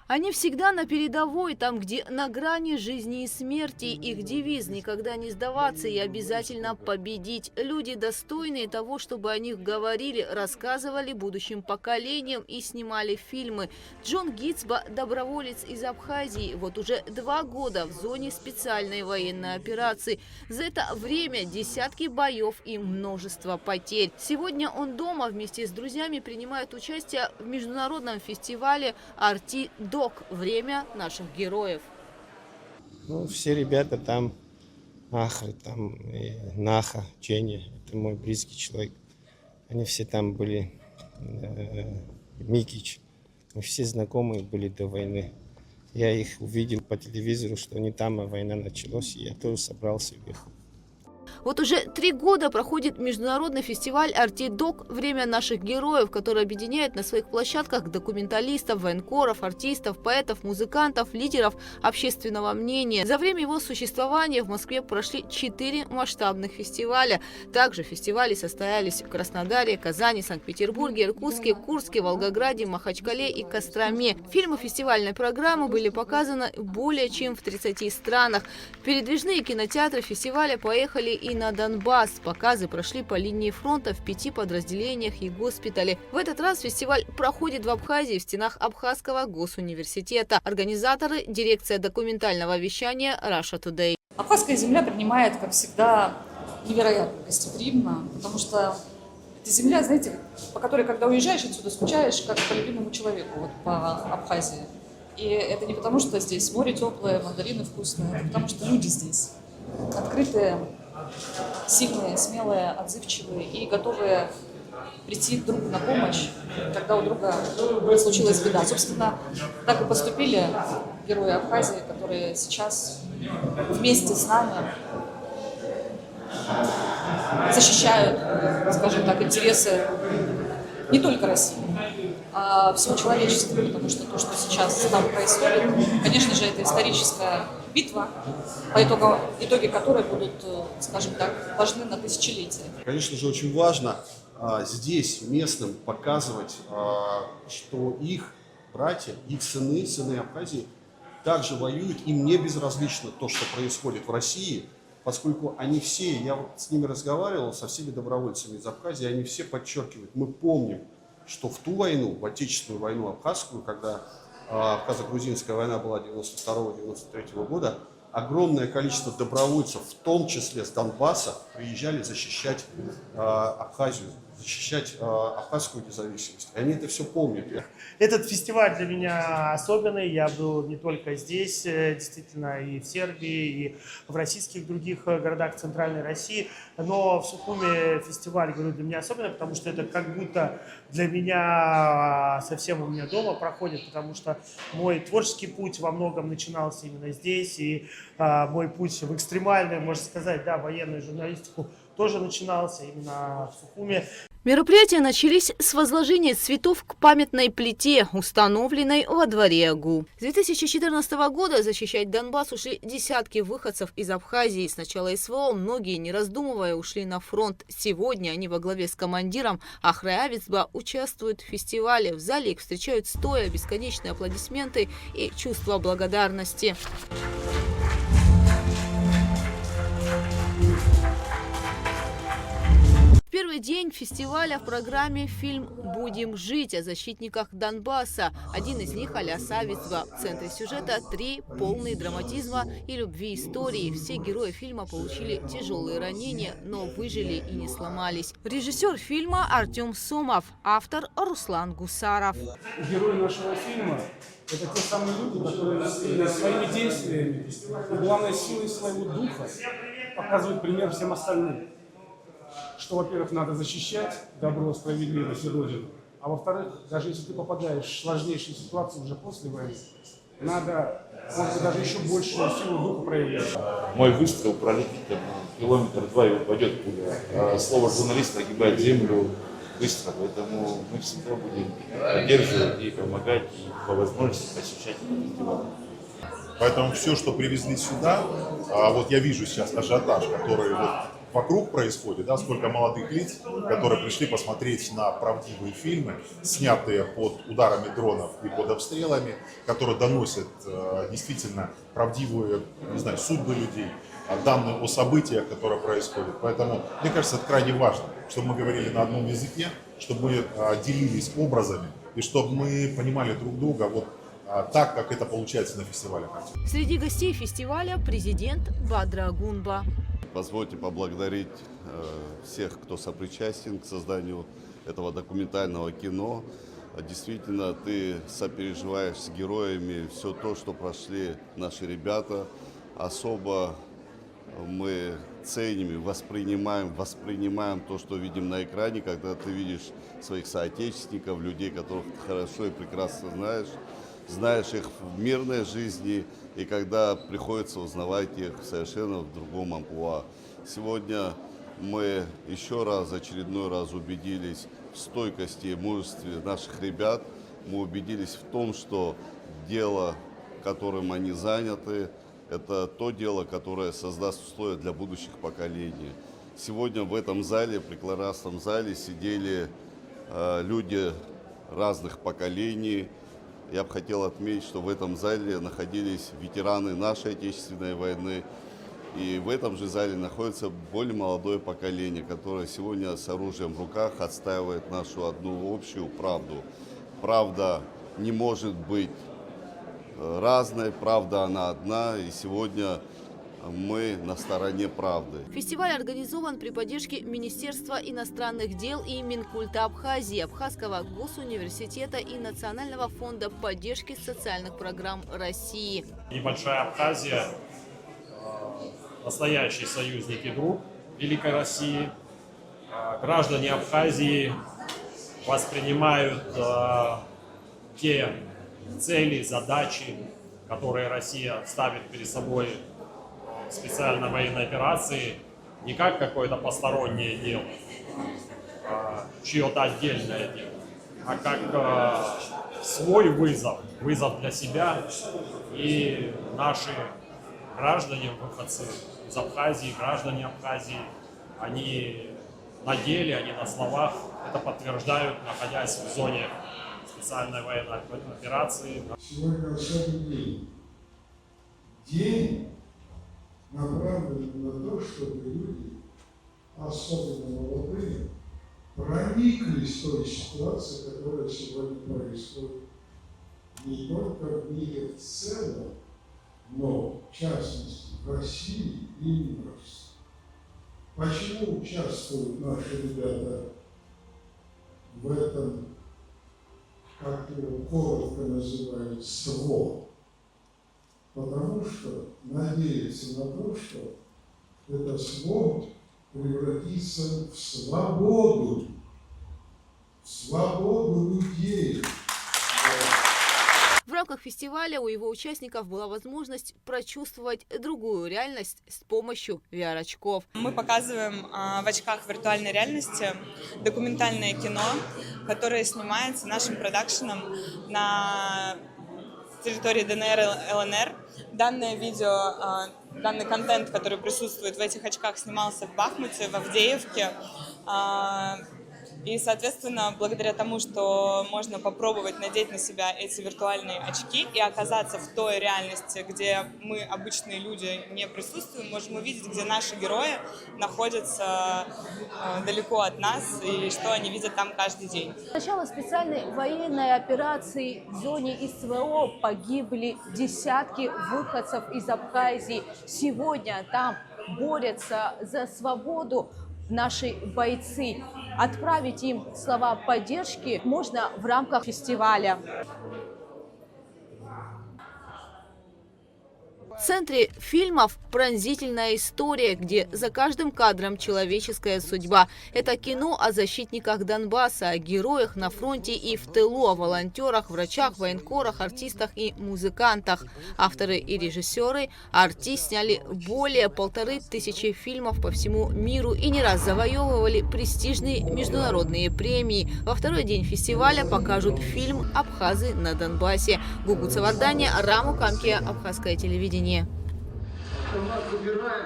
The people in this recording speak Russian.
Они всегда на передовой, там, где на грани жизни и смерти. Их девиз – никогда не сдаваться и обязательно победить. Люди, достойные того, чтобы о них говорили, рассказывали будущим поколениям и снимали фильмы. Джон Гитсба – доброволец из Абхазии. Вот уже 2 года в зоне специальной военной операции. За это время десятки боев и множество потерь. Сегодня он дома вместе с друзьями принимает участие в международном фестивале «Арти-Док». Время наших героев. Ну, все ребята там, Ахры, там, и Наха, Ченя, это мой близкий человек. Они все там были, Микич, мы все знакомые были до войны. Я их увидел по телевизору, что они там, а война началась, и я тоже собрался и уехал. Вот уже 3 года проходит международный фестиваль «Арти-Док. Время наших героев», который объединяет на своих площадках документалистов, военкоров, артистов, поэтов, музыкантов, лидеров общественного мнения. За время его существования в Москве прошли 4 масштабных фестиваля. Также фестивали состоялись в Краснодаре, Казани, Санкт-Петербурге, Иркутске, Курске, Волгограде, Махачкале и Костроме. Фильмы фестивальной программы были показаны более чем в 30 странах. Передвижные кинотеатры фестиваля поехали и на Донбасс. Показы прошли по линии фронта в 5 подразделениях и госпитале. В этот раз фестиваль проходит в Абхазии в стенах Абхазского госуниверситета. Организаторы – дирекция документального вещания Russia Today. Абхазская земля принимает, как всегда, невероятно гостеприимно, потому что это земля, знаете, по которой, когда уезжаешь отсюда, скучаешь как по любимому человеку, вот по Абхазии. И это не потому, что здесь море теплое, мандарины вкусные, это потому что люди здесь открытые, сильные, смелые, отзывчивые и готовые прийти другу на помощь, когда у друга случилась беда. Собственно, так и поступили герои Абхазии, которые сейчас вместе с нами защищают, скажем так, интересы не только России, а всего человечества, потому что то, что сейчас там происходит, конечно же, это историческая битва, по итоги которой будут, скажем так, важны на тысячелетия. Конечно же, очень важно здесь местным показывать, что их братья, их сыны Абхазии также воюют, им не безразлично то, что происходит в России, поскольку они все, я вот с ними разговаривал, со всеми добровольцами из Абхазии, они все подчеркивают, мы помним, что в ту войну, в Отечественную войну абхазскую, когда абхазо-грузинская война была 92-93 года, огромное количество добровольцев, в том числе с Донбасса, приезжали защищать Абхазию, защищать абхазскую независимость. И они это все помнят. Этот фестиваль для меня особенный. Я был не только здесь, действительно, и в Сербии, и в российских других городах Центральной России. Но в Сухуме фестиваль, говорю, для меня особенный, потому что это как будто для меня совсем у меня дома проходит, потому что мой творческий путь во многом начинался именно здесь, и мой путь в экстремальную, можно сказать, да, военную журналистику тоже начинался именно в Сухуме. Мероприятия начались с возложения цветов к памятной плите, установленной во дворе АГУ. С 2014 года защищать Донбасс ушли десятки выходцев из Абхазии. С начала СВО многие, не раздумывая, ушли на фронт. Сегодня они во главе с командиром Ахры Авицба участвуют в фестивале. В зале их встречают стоя, бесконечные аплодисменты и чувство благодарности. Первый день фестиваля в программе фильм «Будем жить» о защитниках Донбасса. Один из них – Аляс Авицба. В центре сюжета 3 полные драматизма и любви истории. Все герои фильма получили тяжелые ранения, но выжили и не сломались. Режиссер фильма Артем Сомов, автор Руслан Гусаров. Герои нашего фильма – это те самые люди, которые своими действиями и, главной силой своего духа показывают пример всем остальным. Что, во-первых, надо защищать добро, справедливость и Родину, а во-вторых, даже если ты попадаешь в сложнейшие ситуации уже после войны, надо, может быть, даже еще большую силу духа проявлять. Мой выстрел пролетит километр 2 и упадет пуля. А слово журналиста огибает землю быстро, поэтому мы всегда будем поддерживать и помогать, и по возможности посещать фестиваль. Поэтому все, что привезли сюда, вот я вижу сейчас ажиотаж, который вот вокруг происходит, да, сколько молодых лиц, которые пришли посмотреть на правдивые фильмы, снятые под ударами дронов и под обстрелами, которые доносят действительно правдивые, не знаю, судьбы людей, данные о событиях, которые происходят. Поэтому, мне кажется, это крайне важно, чтобы мы говорили на одном языке, чтобы мы делились образами и чтобы мы понимали друг друга вот так, как это получается на фестивале. Среди гостей фестиваля президент Бадра Гунба. Позвольте поблагодарить всех, кто сопричастен к созданию этого документального кино. Действительно, ты сопереживаешь с героями все то, что прошли наши ребята. Особо мы ценим и воспринимаем то, что видим на экране, когда ты видишь своих соотечественников, людей, которых ты хорошо и прекрасно знаешь их в мирной жизни, и когда приходится узнавать их совершенно в другом амплуа. Сегодня мы еще раз, очередной раз убедились в стойкости и мужестве наших ребят. Мы убедились в том, что дело, которым они заняты, это то дело, которое создаст условия для будущих поколений. Сегодня в этом зале, прекрасном зале, сидели люди разных поколений. Я бы хотел отметить, что в этом зале находились ветераны нашей Отечественной войны. И в этом же зале находится более молодое поколение, которое сегодня с оружием в руках отстаивает нашу одну общую правду. Правда не может быть разной, правда она одна, и сегодня мы на стороне правды. Фестиваль организован при поддержке Министерства иностранных дел и Минкульта Абхазии, Абхазского госуниверситета и Национального фонда поддержки социальных программ России. Небольшая Абхазия, настоящий союзник и друг Великой России. Граждане Абхазии воспринимают те цели, задачи, которые Россия ставит перед собой в специальной военной операции, не как какое-то постороннее дело, чье-то отдельное дело, а как свой вызов для себя. И наши граждане, выходцы из Абхазии, граждане Абхазии, они на деле, они на словах это подтверждают, находясь в зоне специальной военной операции. Сегодня особый день. День направлен на то, чтобы люди, особенно молодые, прониклись в той ситуации, которая сегодня происходит не только в мире в целом, но в частности в России и не в России. Почему участвуют наши ребята в этом, как его коротко называют, СВО? Потому что надеяться на то, что это СВО превратится в свободу людей. В рамках фестиваля у его участников была возможность прочувствовать другую реальность с помощью VR-очков. Мы показываем в очках виртуальной реальности документальное кино, которое снимается нашим продакшеном на территории ДНР и ЛНР. Данное видео, данный контент, который присутствует в этих очках, снимался в Бахмуте, в Авдеевке. И, соответственно, благодаря тому, что можно попробовать надеть на себя эти виртуальные очки и оказаться в той реальности, где мы, обычные люди, не присутствуем, можем увидеть, где наши герои находятся далеко от нас и что они видят там каждый день. С начала специальной военной операции в зоне СВО погибли десятки выходцев из Абхазии. Сегодня там борются за свободу наши бойцы. Отправить им слова поддержки можно в рамках фестиваля. В центре фильмов пронзительная история, где за каждым кадром человеческая судьба. Это кино о защитниках Донбасса, о героях на фронте и в тылу, о волонтерах, врачах, военкорах, артистах и музыкантах. Авторы и режиссеры «Арти» сняли более 1500 фильмов по всему миру и не раз завоевывали престижные международные премии. Во второй день фестиваля покажут фильм «Абхазы на Донбассе». Гугу Цаварданя, Раму Камкия, Абхазское телевидение.